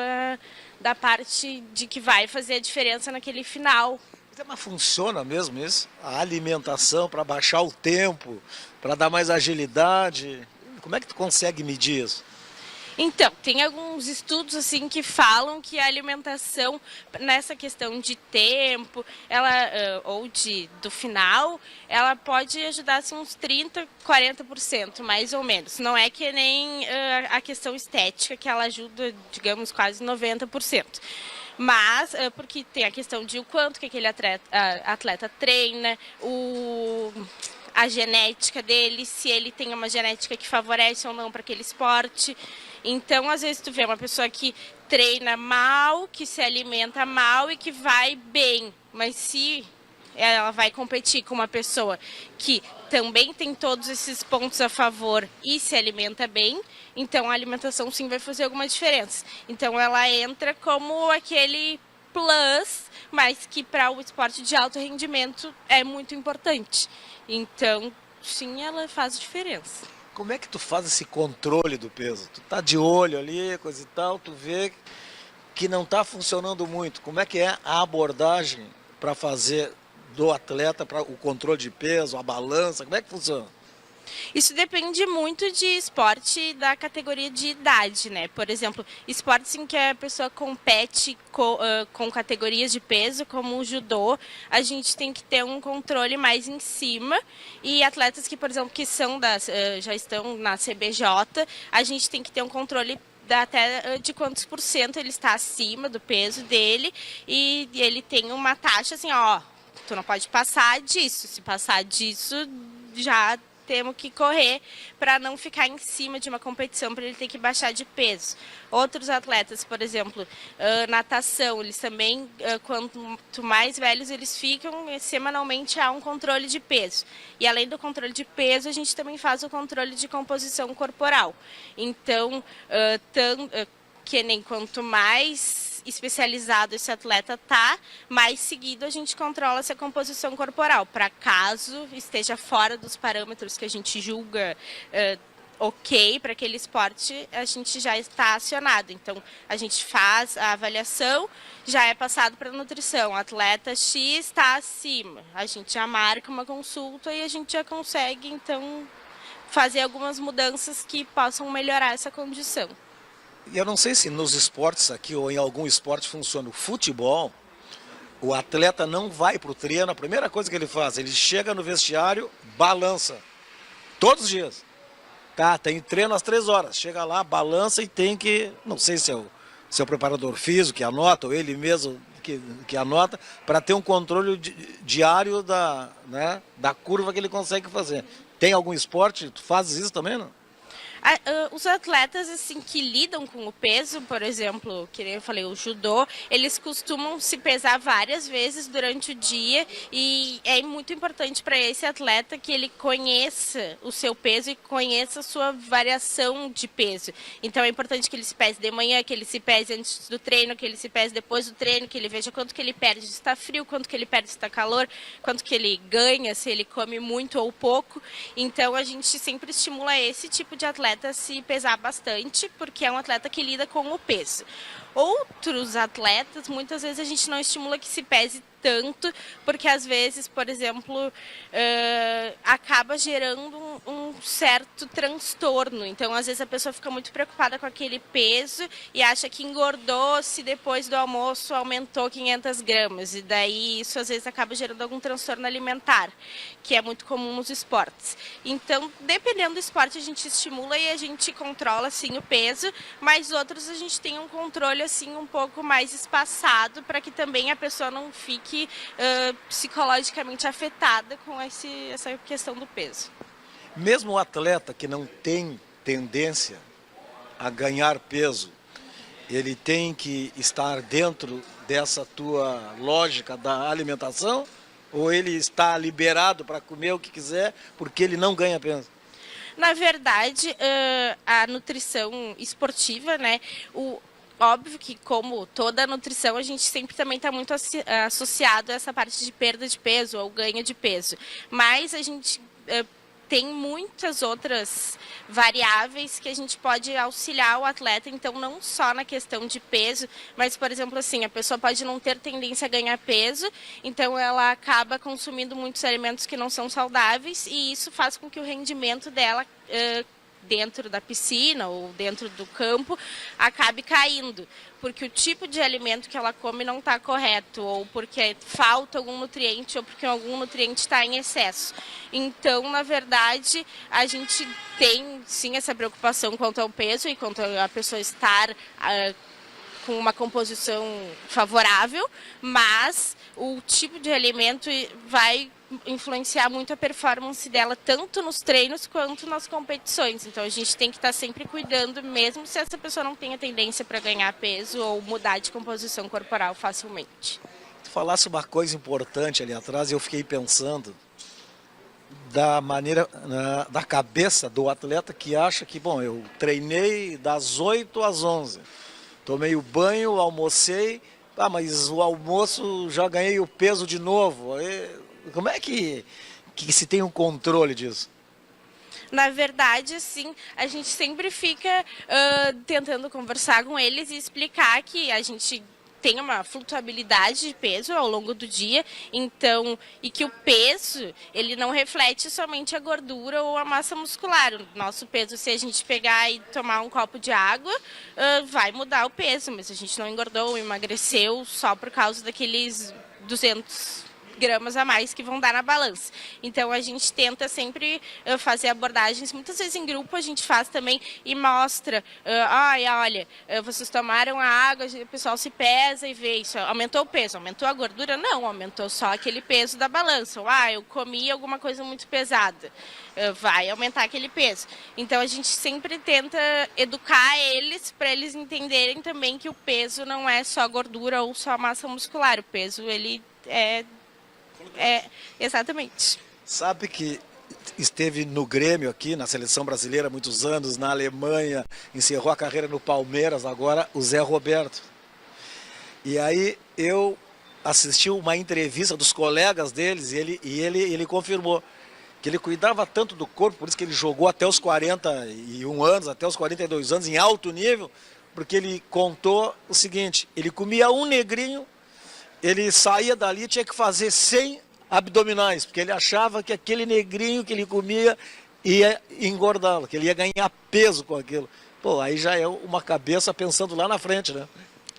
da parte de que vai fazer a diferença naquele final. Mas funciona mesmo isso? A alimentação para baixar o tempo, para dar mais agilidade? Como é que tu consegue medir isso? Então, tem alguns estudos assim que falam que a alimentação nessa questão de tempo, ou do final, ela pode ajudar assim, uns 30-40%, mais ou menos. Não é que nem a questão estética, que ela ajuda, digamos, quase 90%. Mas, porque tem a questão de o quanto que aquele atleta treina, a genética dele, se ele tem uma genética que favorece ou não para aquele esporte. Então, às vezes, tu vê uma pessoa que treina mal, que se alimenta mal e que vai bem. Mas se ela vai competir com uma pessoa que também tem todos esses pontos a favor e se alimenta bem, então a alimentação sim vai fazer alguma diferença. Então, ela entra como aquele plus, mas que para o esporte de alto rendimento é muito importante. Então, sim, ela faz diferença. Como é que tu faz esse controle do peso? Tu tá de olho ali, coisa e tal, tu vê que não está funcionando muito. Como é que é a abordagem para fazer do atleta para o controle de peso, a balança? Como é que funciona? Isso depende muito de esporte da categoria de idade, né? Por exemplo, esportes em que a pessoa compete com categorias de peso, como o judô, a gente tem que ter um controle mais em cima. E atletas que, por exemplo, que são já estão na CBJ, a gente tem que ter um controle até de quantos por cento ele está acima do peso dele. E ele tem uma taxa assim, ó, tu não pode passar disso. Se passar disso, já temos que correr para não ficar em cima de uma competição, para ele ter que baixar de peso. Outros atletas, por exemplo, natação, eles também, quanto mais velhos eles ficam, semanalmente há um controle de peso. E além do controle de peso, a gente também faz o controle de composição corporal. Então, que nem quanto mais especializado esse atleta tá, mais seguido a gente controla essa composição corporal, para caso esteja fora dos parâmetros que a gente julga ok para aquele esporte, a gente já está acionado. Então, a gente faz a avaliação, já é passado para a nutrição. O atleta X está acima. A gente já marca uma consulta e a gente já consegue, então, fazer algumas mudanças que possam melhorar essa condição. E eu não sei se nos esportes aqui ou em algum esporte funciona. O futebol, o atleta não vai para o treino, a primeira coisa que ele faz, ele chega no vestiário, balança. Todos os dias. Tá, tem treino às 3 horas. Chega lá, balança e tem que, não sei se é o preparador físico que anota, ou ele mesmo que anota, para ter um controle diário da curva que ele consegue fazer. Tem algum esporte? Tu fazes isso também, não? Os atletas assim que lidam com o peso, por exemplo, que eu falei, o judô, eles costumam se pesar várias vezes durante o dia e é muito importante para esse atleta que ele conheça o seu peso e conheça a sua variação de peso. Então é importante que ele se pese de manhã, que ele se pese antes do treino, que ele se pese depois do treino, que ele veja quanto que ele perde se está frio, quanto que ele perde se está calor, quanto que ele ganha se ele come muito ou pouco. Então a gente sempre estimula esse tipo de atleta a se pesar bastante, porque é um atleta que lida com o peso. Outros atletas, muitas vezes a gente não estimula que se pese tanto, porque às vezes, por exemplo, acaba gerando um certo transtorno. Então, às vezes a pessoa fica muito preocupada com aquele peso e acha que engordou se depois do almoço aumentou 500 gramas. E daí isso às vezes acaba gerando algum transtorno alimentar, que é muito comum nos esportes. Então, dependendo do esporte, a gente estimula e a gente controla sim o peso, mas outros a gente tem um controle assim um pouco mais espaçado para que também a pessoa não fique psicologicamente afetada com essa questão do peso. Mesmo o atleta que não tem tendência a ganhar peso, ele tem que estar dentro dessa tua lógica da alimentação? Ou ele está liberado para comer o que quiser porque ele não ganha peso? Na verdade, a nutrição esportiva, né, óbvio que, como toda a nutrição, a gente sempre também está muito associado a essa parte de perda de peso ou ganho de peso. Mas a gente tem muitas outras variáveis que a gente pode auxiliar o atleta, então não só na questão de peso, mas, por exemplo, assim, a pessoa pode não ter tendência a ganhar peso, então ela acaba consumindo muitos alimentos que não são saudáveis e isso faz com que o rendimento dela dentro da piscina ou dentro do campo, acabe caindo, porque o tipo de alimento que ela come não está correto, ou porque falta algum nutriente, ou porque algum nutriente está em excesso. Então, na verdade, a gente tem sim essa preocupação quanto ao peso e quanto a pessoa estar com uma composição favorável, mas o tipo de alimento vai influenciar muito a performance dela, tanto nos treinos quanto nas competições. Então a gente tem que estar sempre cuidando, mesmo se essa pessoa não tenha tendência para ganhar peso ou mudar de composição corporal facilmente. Tu falasse uma coisa importante ali atrás e eu fiquei pensando da maneira, da cabeça do atleta que acha que, bom, eu treinei das 8 às 11, tomei o banho, almocei, mas o almoço já ganhei o peso de novo. Como é que se tem um controle disso? Na verdade, assim, a gente sempre fica tentando conversar com eles e explicar que a gente tem uma flutuabilidade de peso ao longo do dia, então, e que o peso, ele não reflete somente a gordura ou a massa muscular. O nosso peso, se a gente pegar e tomar um copo de água, vai mudar o peso, mas a gente não engordou ou emagreceu só por causa daqueles 200 gramas a mais que vão dar na balança. Então a gente tenta sempre fazer abordagens, muitas vezes em grupo a gente faz também e mostra, olha, vocês tomaram a água, o pessoal se pesa e vê isso, aumentou o peso, aumentou a gordura? Não, aumentou só aquele peso da balança. Ou, eu comi alguma coisa muito pesada, vai aumentar aquele peso. Então a gente sempre tenta educar eles para eles entenderem também que o peso não é só gordura ou só massa muscular, o peso ele exatamente. Sabe que esteve no Grêmio aqui, na seleção brasileira há muitos anos, na Alemanha, encerrou a carreira no Palmeiras, agora o Zé Roberto. E aí eu assisti uma entrevista dos colegas deles e ele confirmou que ele cuidava tanto do corpo, por isso que ele jogou até os 41 anos, até os 42 anos, em alto nível, porque ele contou o seguinte, ele comia um negrinho, ele saía dali e tinha que fazer 100 abdominais, porque ele achava que aquele negrinho que ele comia ia engordá-lo, que ele ia ganhar peso com aquilo. Pô, aí já é uma cabeça pensando lá na frente, né?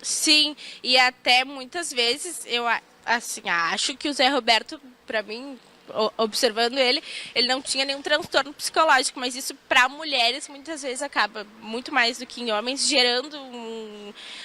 Sim, e até muitas vezes eu assim, acho que o Zé Roberto, para mim, observando ele não tinha nenhum transtorno psicológico, mas isso para mulheres muitas vezes acaba muito mais do que em homens, gerando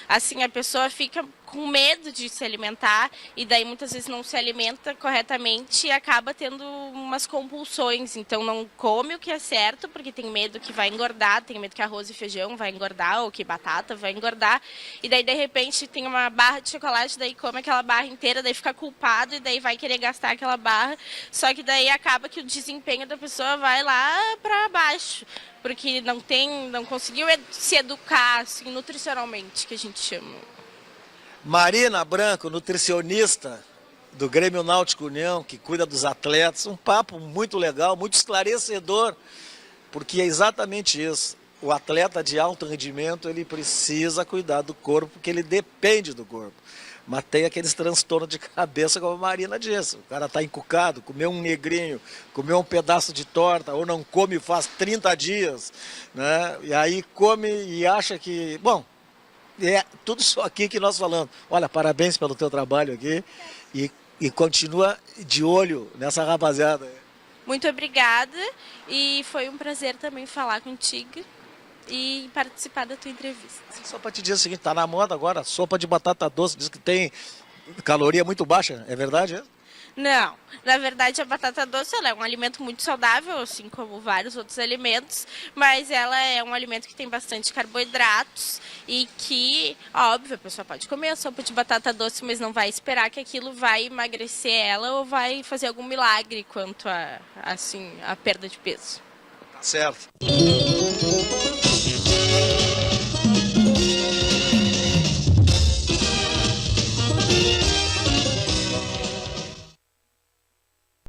assim, a pessoa fica com medo de se alimentar e daí muitas vezes não se alimenta corretamente e acaba tendo umas compulsões, então não come o que é certo porque tem medo que vai engordar, tem medo que arroz e feijão vai engordar ou que batata vai engordar e daí de repente tem uma barra de chocolate, daí come aquela barra inteira, daí fica culpado e daí vai querer gastar aquela barra, só que daí acaba que o desempenho da pessoa vai lá para baixo, porque não conseguiu se educar assim, nutricionalmente, que a gente chama. Marina Branco, nutricionista do Grêmio Náutico União, que cuida dos atletas, um papo muito legal, muito esclarecedor, porque é exatamente isso. O atleta de alto rendimento, ele precisa cuidar do corpo, porque ele depende do corpo. Mas tem aqueles transtornos de cabeça, como a Marina disse. O cara está encucado, comeu um negrinho, comeu um pedaço de torta, ou não come faz 30 dias, né? E aí come e acha que... Bom, é tudo isso aqui que nós falamos. Olha, parabéns pelo teu trabalho aqui e continua de olho nessa rapaziada. Muito obrigada e foi um prazer também falar contigo e participar da tua entrevista. Só para te dizer o seguinte, tá na moda agora, sopa de batata doce, diz que tem caloria muito baixa, é verdade? Não, na verdade a batata doce ela é um alimento muito saudável, assim como vários outros alimentos, mas ela é um alimento que tem bastante carboidratos e que, óbvio, a pessoa pode comer a sopa de batata doce, mas não vai esperar que aquilo vai emagrecer ela ou vai fazer algum milagre quanto a, assim, a perda de peso. Tá certo.